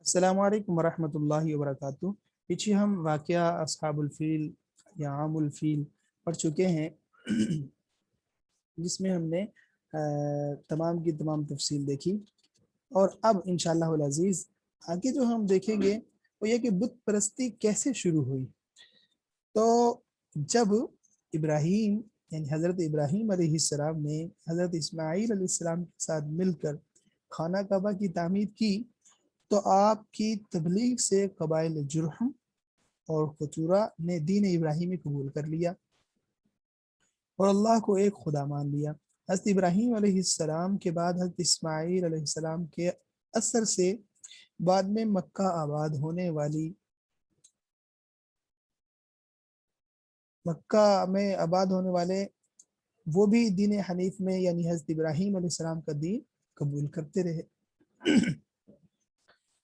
السلام علیکم ورحمۃ اللہ وبرکاتہ۔ پیچھے ہم واقعہ اصحاب الفیل یا عام الفیل پڑھ چکے ہیں، جس میں ہم نے تمام کی تمام تفصیل دیکھی، اور اب انشاءاللہ العزیز آگے جو ہم دیکھیں گے وہ یہ کہ بت پرستی کیسے شروع ہوئی۔ تو جب ابراہیم یعنی حضرت ابراہیم علیہ السلام نے حضرت اسماعیل علیہ السلام کے ساتھ مل کر خانہ کعبہ کی تعمیر کی، تو آپ کی تبلیغ سے قبائل جرحم اور قطورہ نے دین ابراہیمی قبول کر لیا اور اللہ کو ایک خدا مان لیا۔ حضرت ابراہیم علیہ السلام کے بعد حضرت اسماعیل علیہ السلام کے اثر سے بعد میں مکہ میں آباد ہونے والے وہ بھی دین حنیف میں یعنی حضرت ابراہیم علیہ السلام کا دین قبول کرتے رہے۔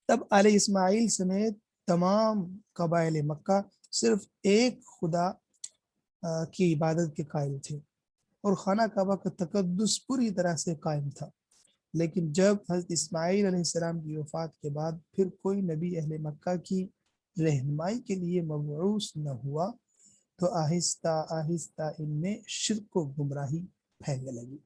تب آل اسماعیل سمیت تمام قبائل مکہ صرف ایک خدا کی عبادت کے قائل تھے اور خانہ کعبہ کا تقدس پوری طرح سے قائم تھا۔ لیکن جب حضرت اسماعیل علیہ السلام کی وفات کے بعد پھر کوئی نبی اہل مکہ کی رہنمائی کے لیے مبعوث نہ ہوا، تو آہستہ آہستہ ان میں شرک و گمراہی پھیلنے لگی۔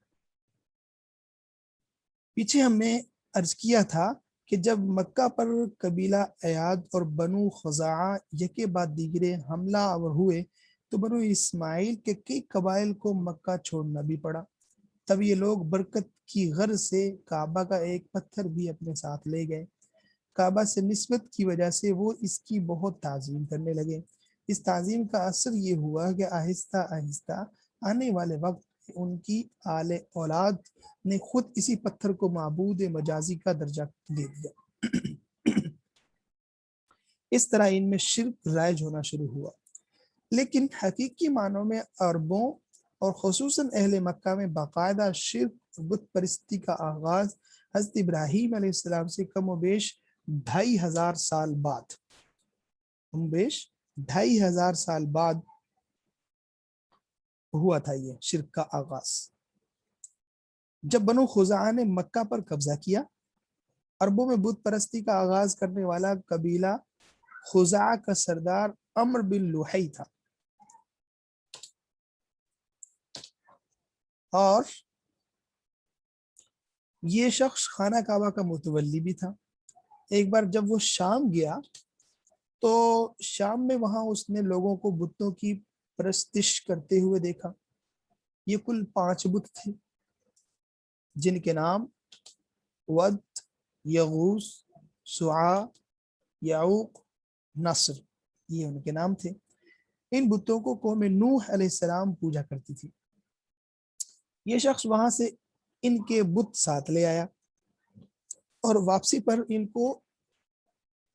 پیچھے ہم نے عرض کیا تھا کہ جب مکہ پر قبیلہ ایاد اور بنو خزاعہ یکے بعد دیگرے حملہ آور ہوئے، تو بنو اسماعیل کے کئی قبائل کو مکہ چھوڑنا بھی پڑا۔ تب یہ لوگ برکت کی غرض سے کعبہ کا ایک پتھر بھی اپنے ساتھ لے گئے۔ کعبہ سے نسبت کی وجہ سے وہ اس کی بہت تعظیم کرنے لگے۔ اس تعظیم کا اثر یہ ہوا کہ آہستہ آہستہ آنے والے وقت ان کی آل اولاد نے خود اسی پتھر کو معبود مجازی کا درجہ دے دیا۔ اس طرح ان میں شرک رائج ہونا شروع ہوا، لیکن حقیقی معنوں میں عربوں اور خصوصاً اہل مکہ میں باقاعدہ شرک بت پرستی کا آغاز حضرت ابراہیم علیہ السلام سے کم و بیش 2500 سال بعد ہوا تھا۔ یہ شرک کا آغاز جب بنو خزاعہ نے مکہ پر قبضہ کیا۔ عربوں میں بت پرستی کا آغاز کرنے والا قبیلہ خزاعہ کا سردار عمرو بن لوحی تھا، اور یہ شخص خانہ کعبہ کا متولی بھی تھا۔ ایک بار جب وہ شام گیا تو شام میں وہاں اس نے لوگوں کو بتوں کی پرستش کرتے ہوئے دیکھا۔ یہ کل 5 بت تھے، جن کے نام ود، یغوث، سعا، یعوق، نصر، یہ ان کے نام تھے۔ ان بتوں کو قوم نوح علیہ السلام پوجا کرتی تھی۔ یہ شخص وہاں سے ان کے بت ساتھ لے آیا اور واپسی پر ان کو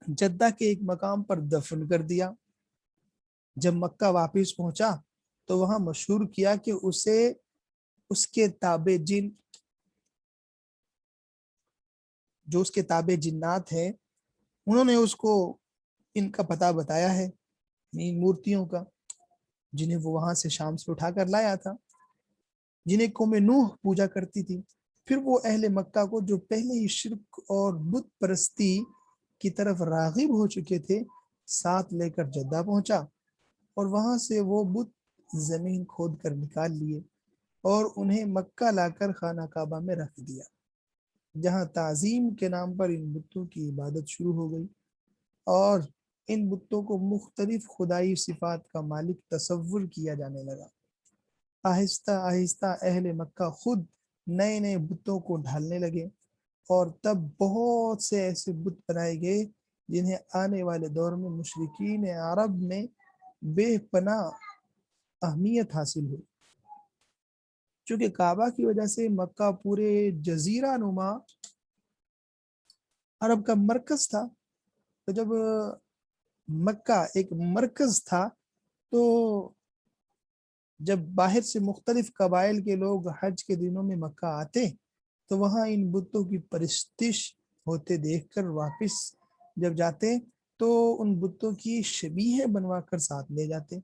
جدہ کے ایک مقام پر دفن کر دیا۔ جب مکہ واپس پہنچا تو وہاں مشہور کیا کہ اسے اس کے تابع جن جو اس کے تابع جنات ہیں، انہوں نے اس کو ان کا پتہ بتایا ہے، ان مورتیوں کا، جنہیں وہ وہاں سے شام سے اٹھا کر لایا تھا، جنہیں قوم نوح پوجا کرتی تھی۔ پھر وہ اہل مکہ کو جو پہلے ہی شرک اور بت پرستی کی طرف راغب ہو چکے تھے، ساتھ لے کر جدہ پہنچا اور وہاں سے وہ بت زمین کھود کر نکال لیے اور انہیں مکہ لا کر خانہ کعبہ میں رکھ دیا، جہاں تعظیم کے نام پر ان بتوں کی عبادت شروع ہو گئی اور ان بتوں کو مختلف خدائی صفات کا مالک تصور کیا جانے لگا۔ آہستہ آہستہ اہل مکہ خود نئے نئے بتوں کو ڈھالنے لگے اور تب بہت سے ایسے بت بنائے گئے جنہیں آنے والے دور میں مشرکین عرب میں بے پناہ اہمیت حاصل ہوئی۔ چونکہ کعبہ کی وجہ سے مکہ پورے جزیرہ نما عرب کا مرکز تھا، تو جب مکہ ایک مرکز تھا تو جب باہر سے مختلف قبائل کے لوگ حج کے دنوں میں مکہ آتے تو وہاں ان بتوں کی پرستش ہوتے دیکھ کر واپس جب جاتے تو ان بتوں کی شبیہیں بنوا کر ساتھ لے جاتے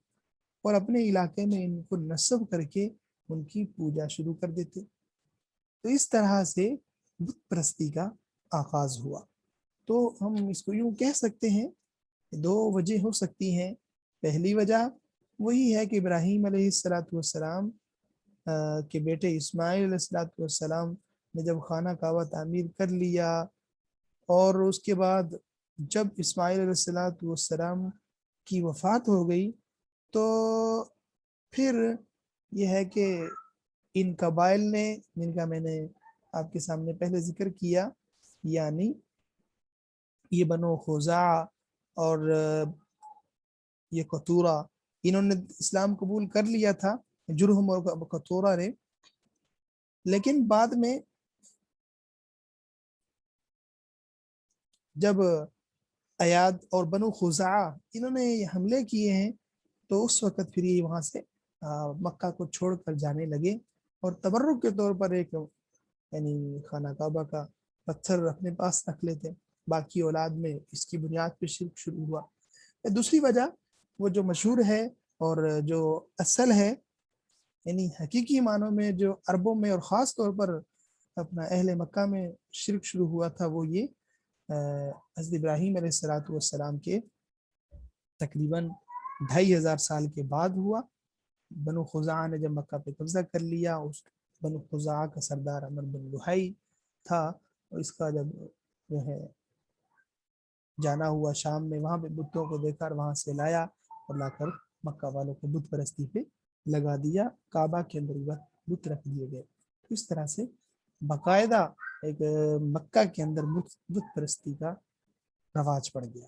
اور اپنے علاقے میں ان کو نصب کر کے ان کی پوجا شروع کر دیتے۔ تو اس طرح سے بت پرستی کا آغاز ہوا۔ تو ہم اس کو یوں کہہ سکتے ہیں، دو وجہ ہو سکتی ہیں۔ پہلی وجہ وہی ہے کہ ابراہیم علیہ السلام کے بیٹے اسماعیل علیہ السلام نے جب خانہ کعبہ تعمیر کر لیا، اور اس کے بعد جب اسماعیل علیہ السلام کی وفات ہو گئی، تو پھر یہ ہے کہ ان قبائل نے، جن کا میں نے آپ کے سامنے پہلے ذکر کیا، یعنی یہ بنو خزاعہ اور یہ قطورہ، انہوں نے اسلام قبول کر لیا تھا، جرہم اور قطورہ نے، لیکن بعد میں جب ایاد اور بنو خزاعہ انہوں نے حملے کیے ہیں، تو اس وقت پھر یہ وہاں سے مکہ کو چھوڑ کر جانے لگے، اور تبرک کے طور پر ایک یعنی خانہ کعبہ کا پتھر اپنے پاس رکھ لیتے، باقی اولاد میں اس کی بنیاد پہ شرک شروع ہوا۔ دوسری وجہ وہ جو مشہور ہے اور جو اصل ہے، یعنی حقیقی معنوں میں جو عربوں میں اور خاص طور پر اپنا اہل مکہ میں شرک شروع ہوا تھا، وہ یہ حضرت ابراہیم علیہ السلام کے تقریباً 2500 سال کے بعد ہوا۔ بنو خزاعہ نے جب مکہ پہ قبضہ کر لیا، اس بنو خزاعہ کا سردار عمر بن لحی تھا، اور اس کا جب جو ہے جانا ہوا شام میں، وہاں پہ بتوں کو دیکھا اور وہاں سے لایا اور لا کر مکہ والوں کو بت پرستی پہ لگا دیا، کعبہ کے اندر بت رکھ دیے گئے۔ تو اس طرح سے باقاعدہ ایک مکہ کے اندر بت پرستی کا رواج پڑ گیا۔